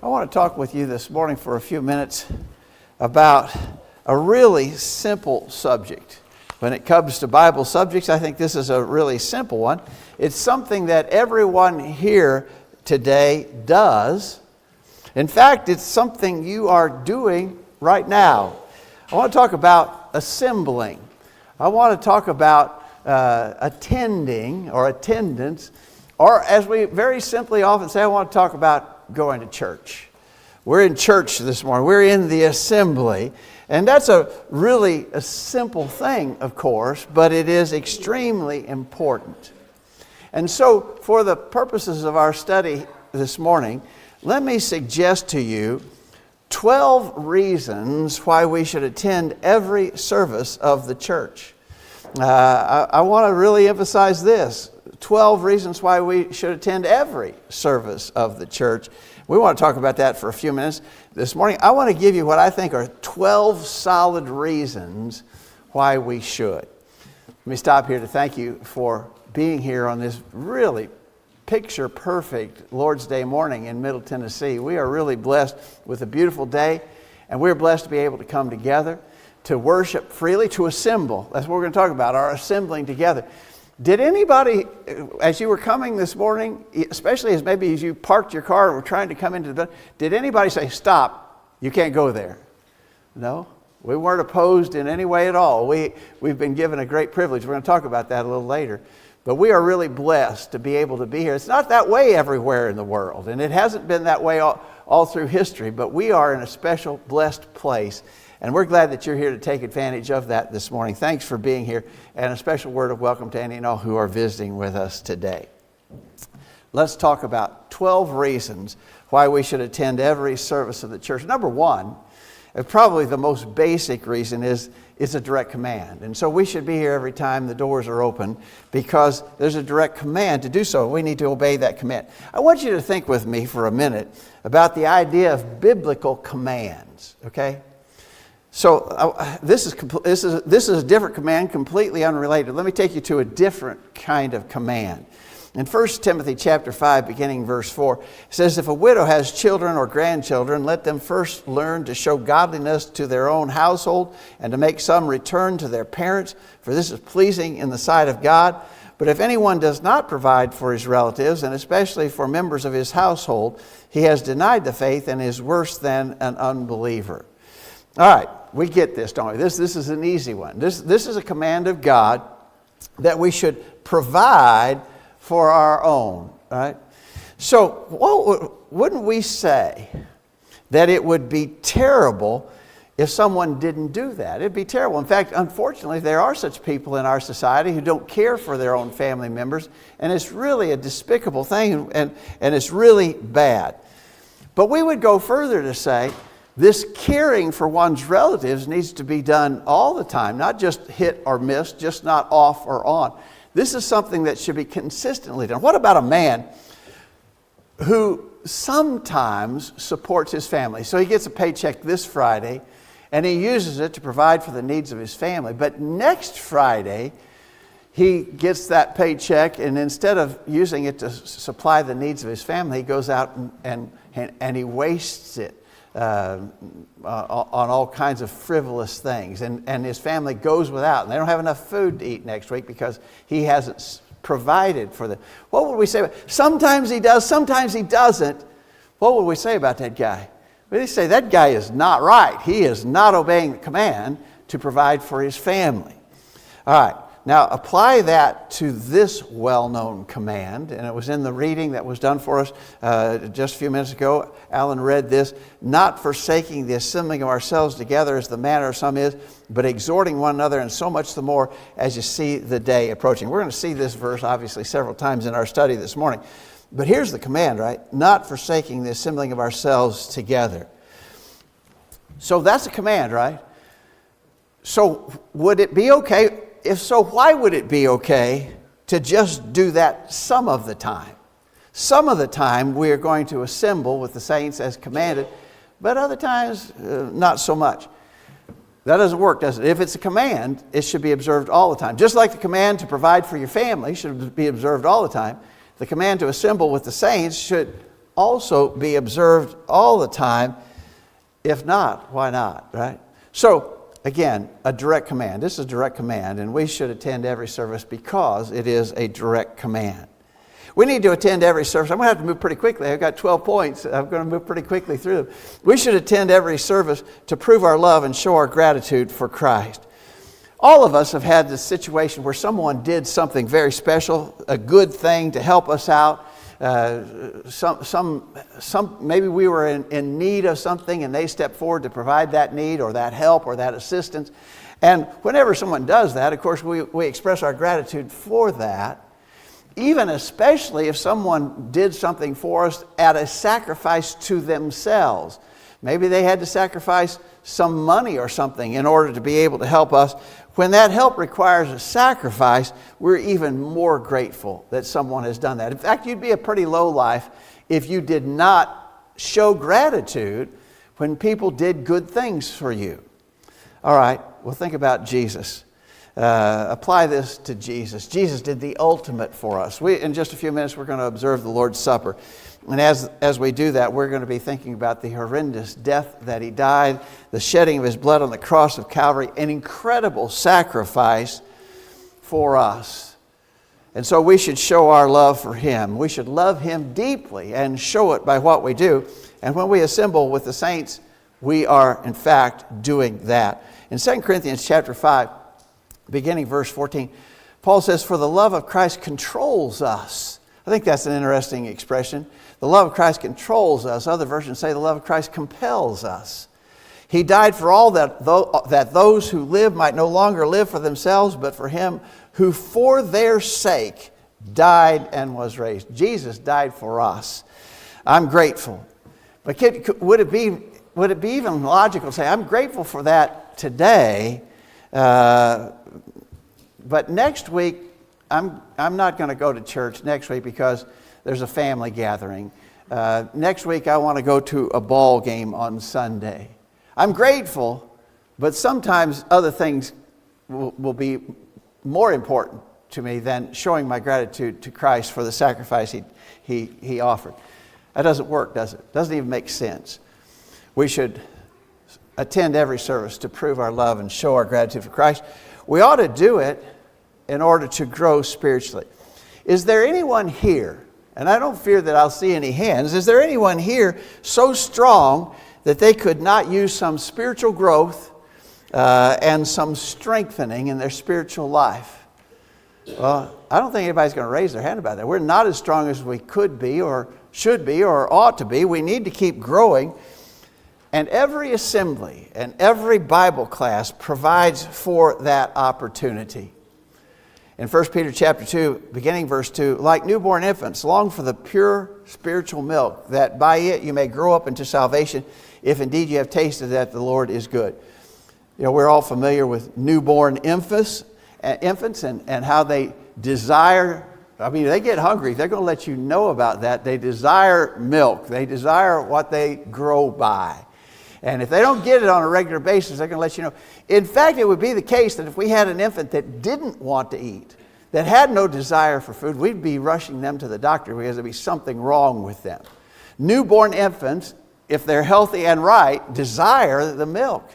I want to talk with you this morning for a few minutes about a really simple subject. When it comes to Bible subjects, I think this is a really simple one. It's something that everyone here today does. In fact, it's something you are doing right now. I want to talk about assembling. I want to talk about attending or attendance, or as we very simply often say, I want to talk about going to church. We're in church this morning. We're in the assembly. And that's a simple thing, of course, but it is extremely important. And so, for the purposes of our study this morning, let me suggest to you 12 reasons why we should attend every service of the church. I want to really emphasize this. 12 reasons why we should attend every service of the church. We want to talk about that for a few minutes this morning. I want to give you what I think are 12 solid reasons why we should. Let me stop here to thank you for being here on this really picture-perfect Lord's Day morning in Middle Tennessee. We are really blessed with a beautiful day, and we're blessed to be able to come together, to worship freely, to assemble. That's what we're going to talk about, our assembling together. Did anybody, as you were coming this morning, especially as you parked your car and were trying to come into the building, did anybody say, stop, you can't go there? No, we weren't opposed in any way at all. We've been given a great privilege. We're going to talk about that a little later. But we are really blessed to be able to be here. It's not that way everywhere in the world, and it hasn't been that way all through history, but we are in a special, blessed place. And we're glad that you're here to take advantage of that this morning. Thanks for being here. And a special word of welcome to any and all who are visiting with us today. Let's talk about 12 reasons why we should attend every service of the church. Number one, and probably the most basic reason, is a direct command. And so we should be here every time the doors are open because there's a direct command to do so. We need to obey that command. I want you to think with me for a minute about the idea of biblical commands, okay? So this is a different command, completely unrelated. Let me take you to a different kind of command. In 1 Timothy chapter 5, beginning verse 4, it says, if a widow has children or grandchildren, let them first learn to show godliness to their own household and to make some return to their parents, for this is pleasing in the sight of God. But if anyone does not provide for his relatives, and especially for members of his household, he has denied the faith and is worse than an unbeliever. All right, we get this, don't we? This is an easy one. This is a command of God that we should provide for our own, right? So wouldn't we say that it would be terrible if someone didn't do that? It'd be terrible. In fact, unfortunately, there are such people in our society who don't care for their own family members, and it's really a despicable thing, and it's really bad. But we would go further to say, this caring for one's relatives needs to be done all the time, not just hit or miss, just not off or on. This is something that should be consistently done. What about a man who sometimes supports his family? So he gets a paycheck this Friday, and he uses it to provide for the needs of his family. But next Friday, he gets that paycheck, and instead of using it to supply the needs of his family, he goes out and he wastes it on all kinds of frivolous things, and his family goes without, and they don't have enough food to eat next week because he hasn't provided for them. What would we say? Sometimes he does, sometimes he doesn't. What would we say about that guy? We'd say that guy is not right. He is not obeying the command to provide for his family. All right. Now, apply that to this well-known command, and it was in the reading that was done for us just a few minutes ago. Alan read this, not forsaking the assembling of ourselves together as the manner of some is, but exhorting one another, and so much the more as you see the day approaching. We're going to see this verse, obviously, several times in our study this morning. But here's the command, right? Not forsaking the assembling of ourselves together. So that's a command, right? So would it be okay? If so, why would it be okay to just do that some of the time? Some of the time we are going to assemble with the saints as commanded, but other times not so much. That doesn't work, does it? If it's a command, it should be observed all the time. Just like the command to provide for your family should be observed all the time, the command to assemble with the saints should also be observed all the time. If not, why not, right? So, again, a direct command. This is a direct command, and we should attend every service because it is a direct command. We need to attend every service. I'm going to have to move pretty quickly. I've got 12 points. I'm going to move pretty quickly through them. We should attend every service to prove our love and show our gratitude for Christ. All of us have had this situation where someone did something very special, a good thing to help us out. Maybe we were in need of something and they stepped forward to provide that need or that help or that assistance. And whenever someone does that, of course, we express our gratitude for that, even especially if someone did something for us at a sacrifice to themselves. Maybe they had to sacrifice some money or something in order to be able to help us. When that help requires a sacrifice, we're even more grateful that someone has done that. In fact, you'd be a pretty low life if you did not show gratitude when people did good things for you. All right, well, think about Jesus. Apply this to Jesus. Jesus did the ultimate for us. In just a few minutes, we're going to observe the Lord's Supper. And as we do that, we're going to be thinking about the horrendous death that He died, the shedding of His blood on the cross of Calvary, an incredible sacrifice for us. And so we should show our love for Him. We should love Him deeply and show it by what we do. And when we assemble with the saints, we are, in fact, doing that. In 2 Corinthians chapter 5, beginning verse 14, Paul says, "For the love of Christ controls us." I think that's an interesting expression. The love of Christ controls us. Other versions say the love of Christ compels us. He died for all that those who live might no longer live for themselves, but for Him who for their sake died and was raised. Jesus died for us. I'm grateful. But would it be even logical to say, I'm grateful for that today, but next week, I'm not going to go to church next week because there's a family gathering. Next week I want to go to a ball game on Sunday. I'm grateful, but sometimes other things will be more important to me than showing my gratitude to Christ for the sacrifice He offered. That doesn't work, does it? Doesn't even make sense. We should attend every service to prove our love and show our gratitude for Christ. We ought to do it in order to grow spiritually. Is there anyone here, and I don't fear that I'll see any hands, is there anyone here so strong that they could not use some spiritual growth and some strengthening in their spiritual life? Well, I don't think anybody's going to raise their hand about that. We're not as strong as we could be or should be or ought to be. We need to keep growing. And every assembly and every Bible class provides for that opportunity. In 1 Peter chapter 2, beginning verse 2, "Like newborn infants, long for the pure spiritual milk, that by it you may grow up into salvation, if indeed you have tasted that the Lord is good." You know, we're all familiar with newborn infants and how they desire, I mean, they get hungry. They're going to let you know about that. They desire milk. They desire what they grow by. And if they don't get it on a regular basis, they're going to let you know. In fact, it would be the case that if we had an infant that didn't want to eat, that had no desire for food, we'd be rushing them to the doctor because there'd be something wrong with them. Newborn infants, if they're healthy and right, desire the milk.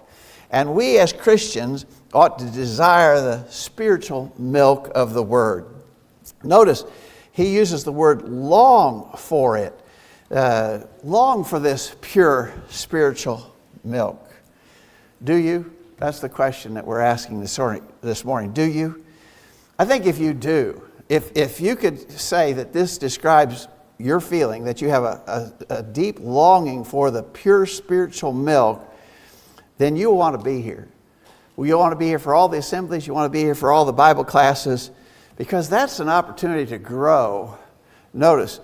And we as Christians ought to desire the spiritual milk of the Word. Notice, he uses the word long for it. Long for this pure spiritual milk. Do you? That's the question that we're asking this morning. Do you? I think if you do, if you could say that this describes your feeling, that you have a deep longing for the pure spiritual milk, then you'll want to be here. Well, you want to be here for all the assemblies. You want to be here for all the Bible classes, because that's an opportunity to grow. Notice,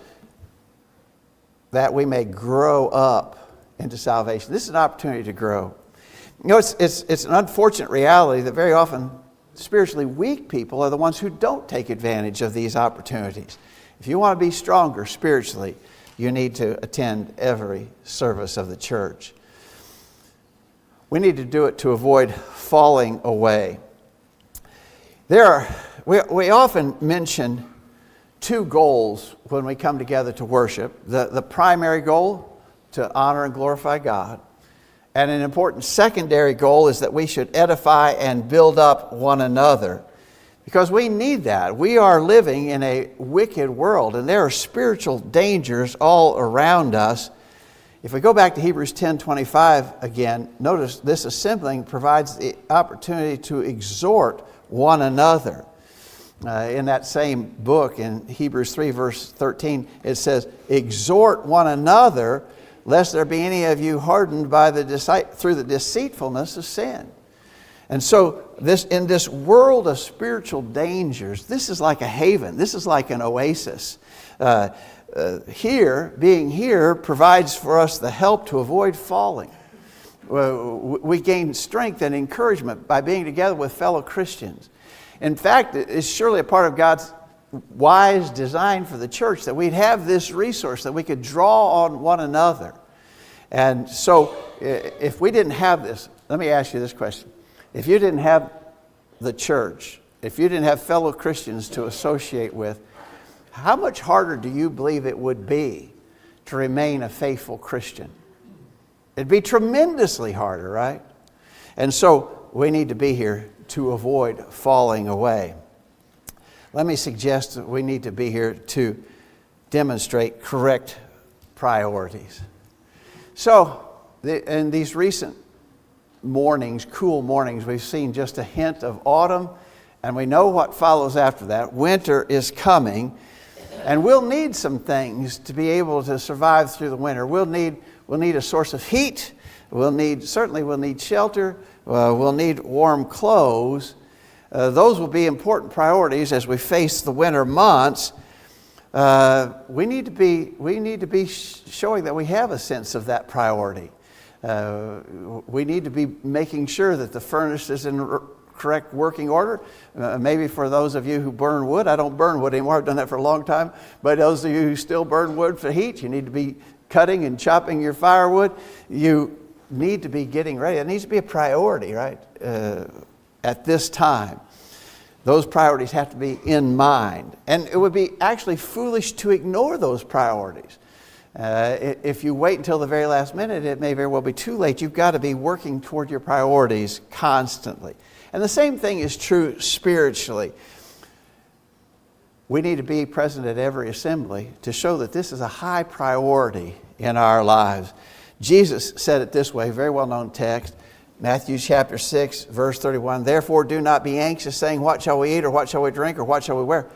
that we may grow up into salvation. This is an opportunity to grow. You know, it's an unfortunate reality that very often spiritually weak people are the ones who don't take advantage of these opportunities. If you want to be stronger spiritually, you need to attend every service of the church. We need to do it to avoid falling away. We often mention two goals when we come together to worship. The primary goal, to honor and glorify God. And an important secondary goal is that we should edify and build up one another. Because we need that. We are living in a wicked world, and there are spiritual dangers all around us. If we go back to Hebrews 10:25 again, notice this assembling provides the opportunity to exhort one another. In that same book, in Hebrews 3 verse 13, it says, exhort one another, lest there be any of you hardened through the deceitfulness of sin. And so in this world of spiritual dangers, this is like a haven. This is like an oasis. Being here provides for us the help to avoid falling. We gain strength and encouragement by being together with fellow Christians. In fact, it's surely a part of God's wise design for the church that we'd have this resource, that we could draw on one another. And so if we didn't have this, let me ask you this question. If you didn't have the church, if you didn't have fellow Christians to associate with, how much harder do you believe it would be to remain a faithful Christian? It'd be tremendously harder, right? And so we need to be here to avoid falling away. Let me suggest that we need to be here to demonstrate correct priorities. So, in these recent mornings, cool mornings, we've seen just a hint of autumn, and we know what follows after that. Winter is coming, and we'll need some things to be able to survive through the winter. We'll need a source of heat. We'll need shelter. We'll need warm clothes. Those will be important priorities as we face the winter months. We need to be showing that we have a sense of that priority. We need to be making sure that the furnace is in correct working order. Maybe for those of you who burn wood, I don't burn wood anymore, I've done that for a long time, but those of you who still burn wood for heat, you need to be cutting and chopping your firewood. You need to be getting ready. It needs to be a priority, right? At this time. Those priorities have to be in mind. And it would be actually foolish to ignore those priorities. If you wait until the very last minute, it may very well be too late. You've got to be working toward your priorities constantly. And the same thing is true spiritually. We need to be present at every assembly to show that this is a high priority in our lives. Jesus said it this way, very well-known text, Matthew chapter 6, verse 31, therefore do not be anxious, saying, what shall we eat, or what shall we drink, or what shall we wear?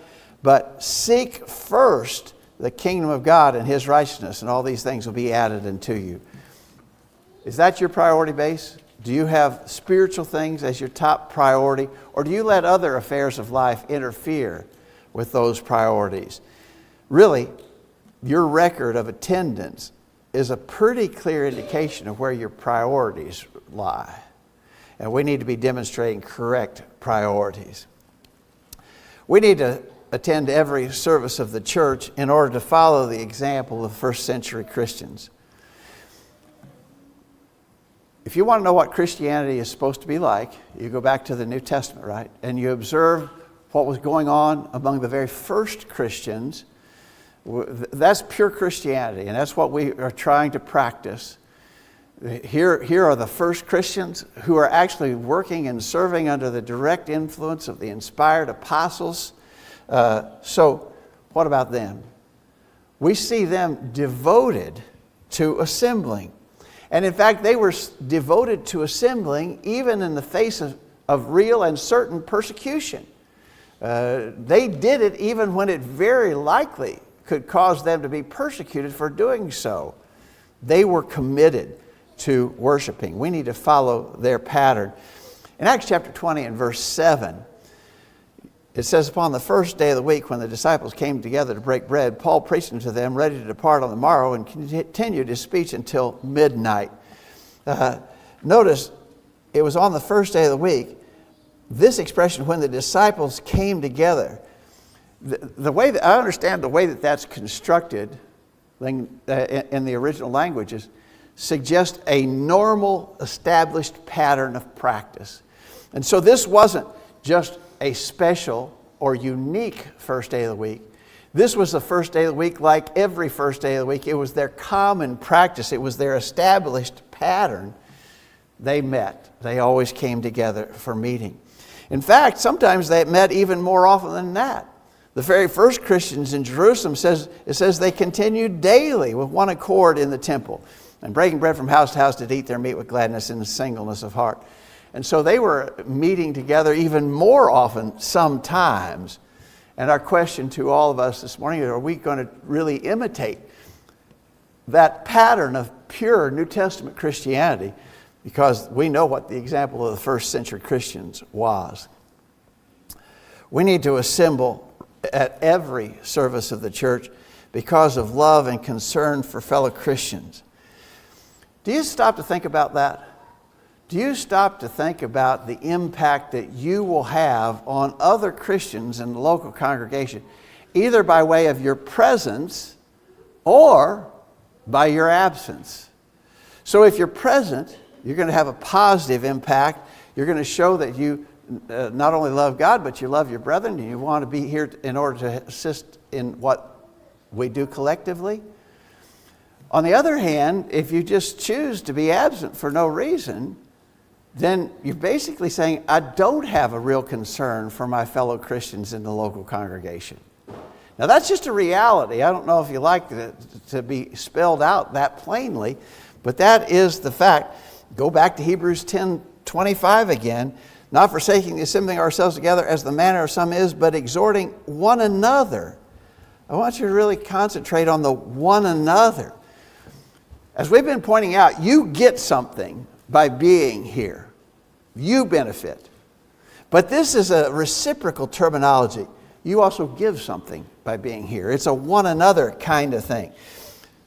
But seek first the kingdom of God and His righteousness, and all these things will be added unto you. Is that your priority base? Do you have spiritual things as your top priority, or do you let other affairs of life interfere with those priorities? Really, your record of attendance is a pretty clear indication of where your priorities lie. And we need to be demonstrating correct priorities. We need to attend every service of the church in order to follow the example of first century Christians. If you want to know what Christianity is supposed to be like, you go back to the New Testament, right? And you observe what was going on among the very first Christians. That's pure Christianity, and that's what we are trying to practice. Here are the first Christians who are actually working and serving under the direct influence of the inspired apostles. So what about them? We see them devoted to assembling. And in fact, they were devoted to assembling even in the face of real and certain persecution. They did it even when it very likely could cause them to be persecuted for doing so. They were committed to worshiping. We need to follow their pattern. In Acts chapter 20 and verse 7, it says, upon the first day of the week when the disciples came together to break bread, Paul preached unto them, ready to depart on the morrow, and continued his speech until midnight. Notice, it was on the first day of the week. This expression, when the disciples came together, the way that I understand the way that that's constructed in the original languages suggests a normal, established pattern of practice. And so this wasn't just a special or unique first day of the week. This was the first day of the week. Like every first day of the week, it was their common practice. It was their established pattern. They met. They always came together for meeting. In fact, sometimes they met even more often than that. The very first Christians in Jerusalem it says they continued daily with one accord in the temple, and breaking bread from house to house did eat their meat with gladness and singleness of heart. And so they were meeting together even more often sometimes. And our question to all of us this morning is, are we going to really imitate that pattern of pure New Testament Christianity? Because we know what the example of the first century Christians was. We need to assemble at every service of the church because of love and concern for fellow Christians. Do you stop to think about that? Do you stop to think about the impact that you will have on other Christians in the local congregation, either by way of your presence or by your absence? So if you're present, you're going to have a positive impact. You're going to show that you not only love God, but you love your brethren, and you want to be here in order to assist in what we do collectively. On the other hand, if you just choose to be absent for no reason, then you're basically saying, I don't have a real concern for my fellow Christians in the local congregation. Now that's just a reality. I don't know if you like it to be spelled out that plainly, but that is the fact. Go back to Hebrews 10:25 again. Not forsaking the assembling ourselves together as the manner of some is, but exhorting one another. I want you to really concentrate on the one another. As we've been pointing out, you get something by being here. You benefit. But this is a reciprocal terminology. You also give something by being here. It's a one another kind of thing.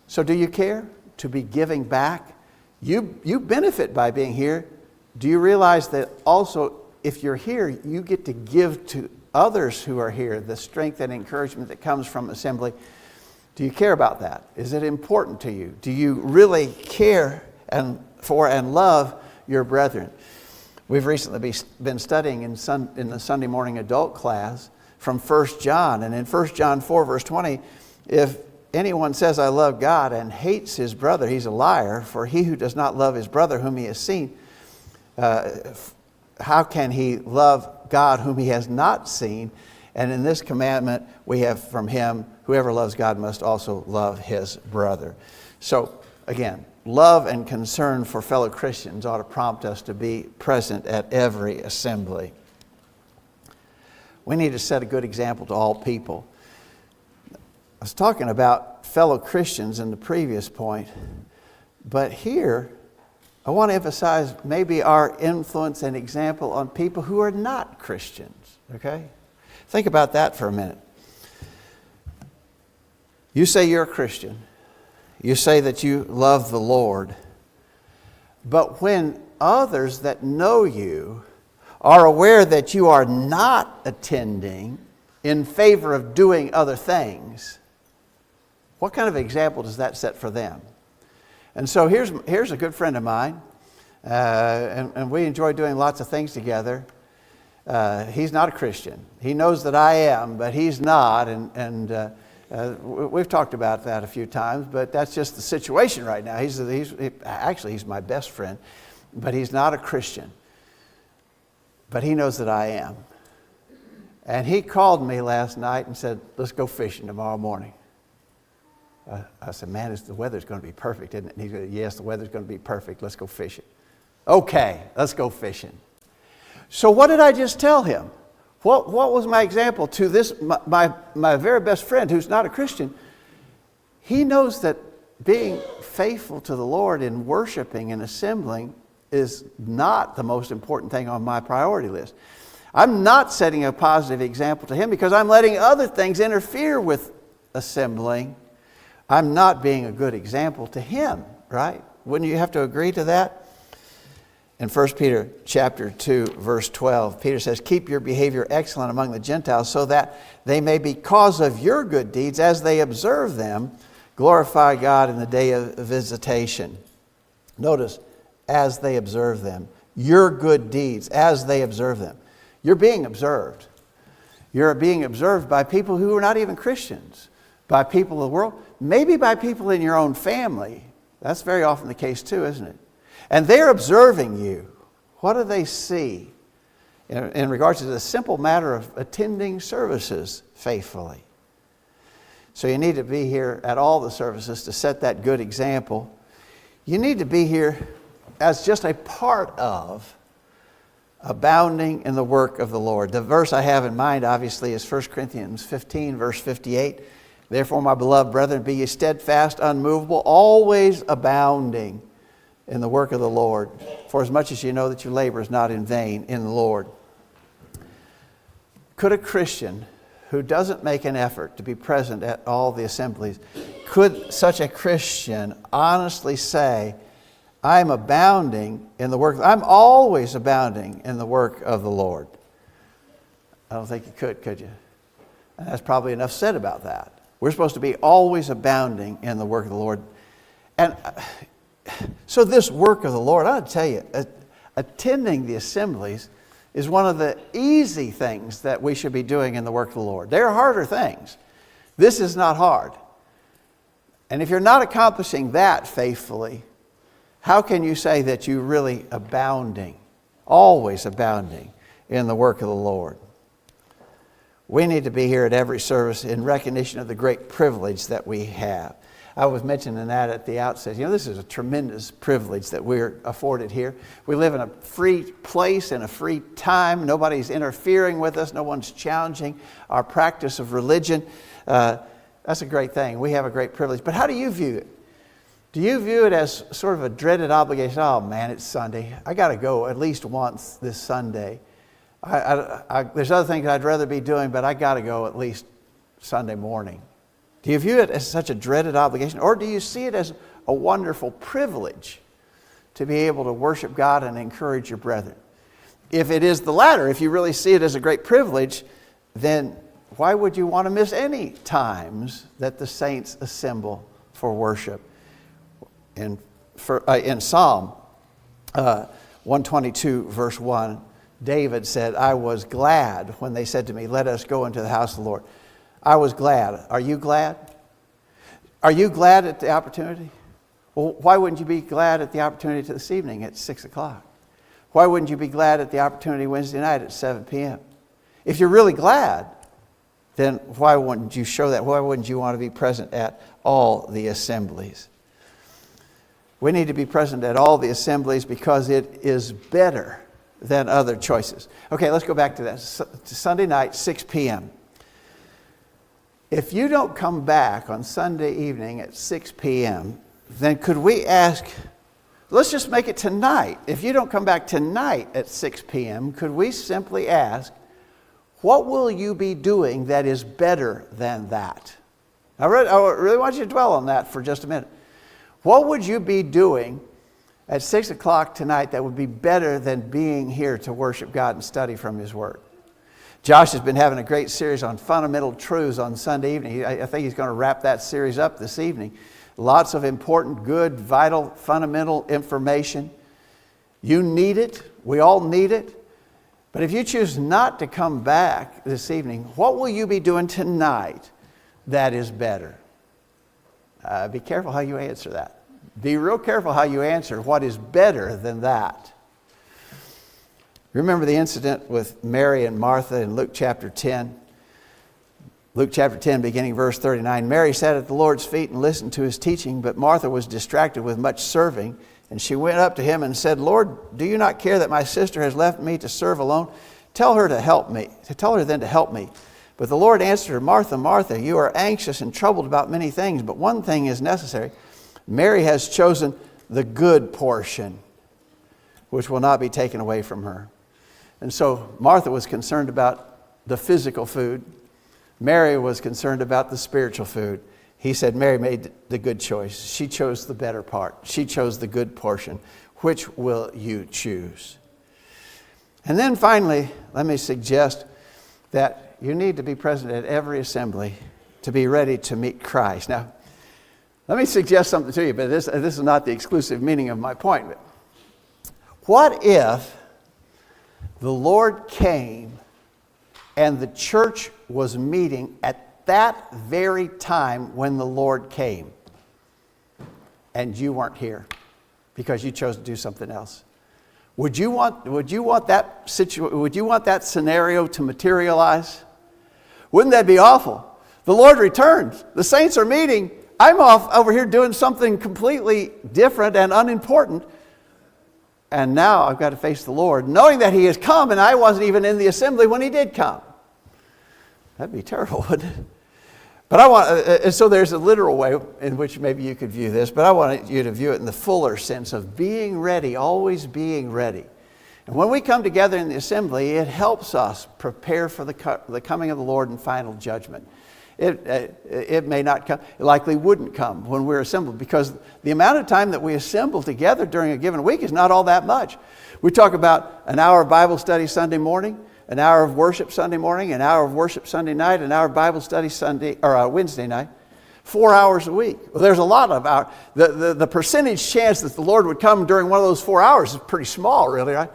So do you care to be giving back? You benefit by being here. Do you realize that also if you're here, you get to give to others who are here the strength and encouragement that comes from assembly? Do you care about that? Is it important to you? Do you really care for and love your brethren? We've recently been studying in the Sunday morning adult class from 1 John. And in 1 John 4, verse 20, if anyone says, I love God and hates his brother, he's a liar. For he who does not love his brother whom he has seen, how can he love God whom he has not seen? And in this commandment we have from him, whoever loves God must also love his brother. So again, love and concern for fellow Christians ought to prompt us to be present at every assembly. We need to set a good example to all people. I was talking about fellow Christians in the previous point, but here I want to emphasize maybe our influence and example on people who are not Christians, okay? Think about that for a minute. You say you're a Christian. You say that you love the Lord. But when others that know you are aware that you are not attending in favor of doing other things, what kind of example does that set for them? And so here's a good friend of mine, and we enjoy doing lots of things together. He's not a Christian. He knows that I am, but he's not, and we've talked about that a few times, but that's just the situation right now. He's my best friend, but he's not a Christian. But he knows that I am. And he called me last night and said, let's go fishing tomorrow morning. I said, man, the weather's going to be perfect, isn't it? And he said, yes, the weather's going to be perfect. Let's go fishing. Okay, let's go fishing. So what did I just tell him? What was my example to this, my very best friend who's not a Christian? He knows that being faithful to the Lord in worshiping and assembling is not the most important thing on my priority list. I'm not setting a positive example to him because I'm letting other things interfere with assembling. I'm not being a good example to him, right? Wouldn't you have to agree to that? In 1 Peter chapter 2, verse 12, Peter says, keep your behavior excellent among the Gentiles so that they may, because of your good deeds, as they observe them, glorify God in the day of visitation. Notice, as they observe them. Your good deeds, as they observe them. You're being observed. You're being observed by people who are not even Christians. by people of the world, maybe by people in your own family. That's very often the case too, isn't it? And they're observing you. What do they see in regards to the simple matter of attending services faithfully? So you need to be here at all the services to set that good example. You need to be here as just a part of abounding in the work of the Lord. The verse I have in mind, obviously, is 1 Corinthians 15, verse 58. Therefore, my beloved brethren, be ye steadfast, unmovable, always abounding in the work of the Lord, for as much as you know that your labor is not in vain in the Lord. Could a Christian who doesn't make an effort to be present at all the assemblies, could such a Christian honestly say, I'm abounding in the work, I'm always abounding in the work of the Lord? I don't think you could you? And that's probably enough said about that. We're supposed to be always abounding in the work of the Lord. And so this work of the Lord, I'll tell you, attending the assemblies is one of the easy things that we should be doing in the work of the Lord. There are harder things. This is not hard. And if you're not accomplishing that faithfully, how can you say that you're really abounding, always abounding in the work of the Lord? We need to be here at every service in recognition of the great privilege that we have. I was mentioning that at the outset. You know, this is a tremendous privilege that we're afforded here. We live in a free place and a free time. Nobody's interfering with us. No one's challenging our practice of religion. That's a great thing. We have a great privilege. But how do you view it? Do you view it as sort of a dreaded obligation? Oh man, it's Sunday. I got to go at least once this Sunday. There's other things I'd rather be doing, but I got to go at least Sunday morning. Do you view it as such a dreaded obligation, or do you see it as a wonderful privilege to be able to worship God and encourage your brethren? If it is the latter, if you really see it as a great privilege, then why would you want to miss any times that the saints assemble for worship? In Psalm 122, verse 1, David said, I was glad when they said to me, let us go into the house of the Lord. I was glad. Are you glad? Are you glad at the opportunity? Well, why wouldn't you be glad at the opportunity this evening at 6 o'clock? Why wouldn't you be glad at the opportunity Wednesday night at 7 p.m.? If you're really glad, then why wouldn't you show that? Why wouldn't you want to be present at all the assemblies? We need to be present at all the assemblies because it is better than other choices. Okay, let's go back to that. Sunday night, 6 p.m. If you don't come back on Sunday evening at 6 p.m., then could we ask, let's just make it tonight. If you don't come back tonight at 6 p.m., could we simply ask, what will you be doing that is better than that? I really want you to dwell on that for just a minute. What would you be doing at 6 o'clock tonight that would be better than being here to worship God and study from His Word? Josh has been having a great series on fundamental truths on Sunday evening. I think he's going to wrap that series up this evening. Lots of important, good, vital, fundamental information. You need it. We all need it. But if you choose not to come back this evening, what will you be doing tonight that is better? Be careful how you answer that. Be real careful how you answer what is better than that. Remember the incident with Mary and Martha in Luke chapter 10? Luke chapter 10, beginning verse 39. Mary sat at the Lord's feet and listened to His teaching, but Martha was distracted with much serving. And she went up to Him and said, Lord, do you not care that my sister has left me to serve alone? Tell her to help me. Tell her then to help me. But the Lord answered her, Martha, Martha, you are anxious and troubled about many things, but one thing is necessary. Mary has chosen the good portion, which will not be taken away from her. And so Martha was concerned about the physical food. Mary was concerned about the spiritual food. He said Mary made the good choice. She chose the better part. She chose the good portion. Which will you choose? And then finally, let me suggest that you need to be present at every assembly to be ready to meet Christ. Now, let me suggest something to you, but this is not the exclusive meaning of my point. But what if the Lord came and the church was meeting at that very time when the Lord came and you weren't here because you chose to do something else? Would you want that scenario to materialize? Wouldn't that be awful? The Lord returns. The saints are meeting. I'm off over here doing something completely different and unimportant. And now I've got to face the Lord, knowing that He has come and I wasn't even in the assembly when He did come. That'd be terrible, wouldn't it? But so there's a literal way in which maybe you could view this, but I want you to view it in the fuller sense of being ready, always being ready. And when we come together in the assembly, it helps us prepare for the coming of the Lord and final judgment. It may not come, it likely wouldn't come when we're assembled, because the amount of time that we assemble together during a given week is not all that much. We talk about an hour of Bible study Sunday morning, an hour of worship Sunday morning, an hour of worship Sunday night, an hour of Bible study Wednesday night, 4 hours a week. Well, there's a lot of hours. The percentage chance that the Lord would come during one of those 4 hours is pretty small, really, right?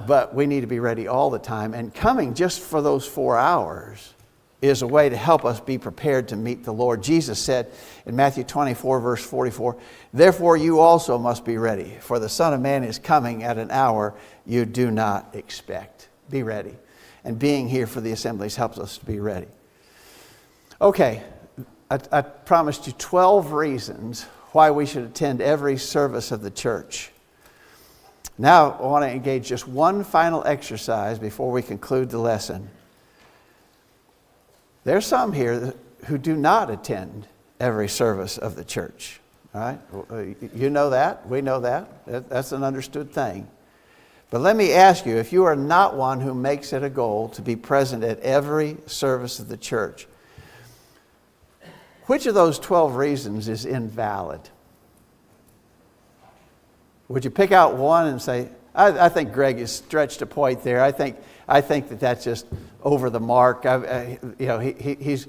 But we need to be ready all the time. And coming just for those 4 hours is a way to help us be prepared to meet the Lord. Jesus said in Matthew 24, verse 44, "Therefore you also must be ready, for the Son of Man is coming at an hour you do not expect." Be ready. And being here for the assemblies helps us to be ready. Okay, I promised you 12 reasons why we should attend every service of the church. Now I want to engage just one final exercise before we conclude the lesson. There's some here who do not attend every service of the church. All right? You know that. We know that. That's an understood thing. But let me ask you, if you are not one who makes it a goal to be present at every service of the church, which of those 12 reasons is invalid? Would you pick out one and say, I think Greg has stretched a point there. I think that that's just over the mark. He's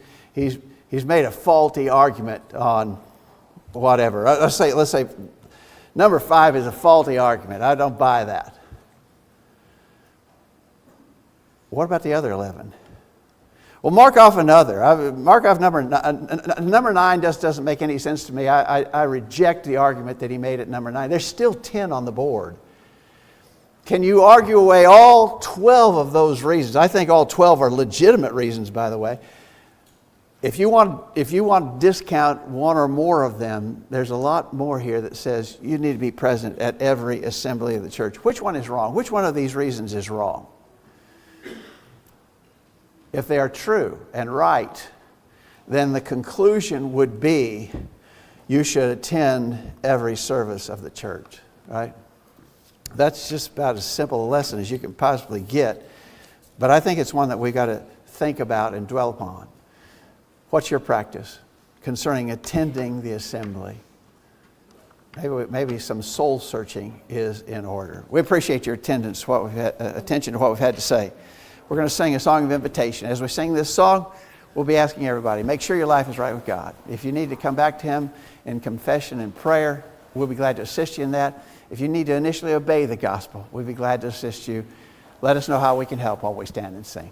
made a faulty argument on whatever. Let's say number 5 is a faulty argument. I don't buy that. What about the other 11? Well, mark off another. Mark off number 9 just doesn't make any sense to me. I reject the argument that he made at number 9. There's still 10 on the board. Can you argue away all 12 of those reasons? I think all 12 are legitimate reasons, by the way. If you want to discount one or more of them, there's a lot more here that says you need to be present at every assembly of the church. Which one is wrong? Which one of these reasons is wrong? If they are true and right, then the conclusion would be you should attend every service of the church, right? That's just about as simple a lesson as you can possibly get. But I think it's one that we've got to think about and dwell upon. What's your practice concerning attending the assembly? Maybe some soul searching is in order. We appreciate your attention to what we've had to say. We're going to sing a song of invitation. As we sing this song, we'll be asking everybody, make sure your life is right with God. If you need to come back to Him in confession and prayer, we'll be glad to assist you in that. If you need to initially obey the gospel, we'd be glad to assist you. Let us know how we can help while we stand and sing.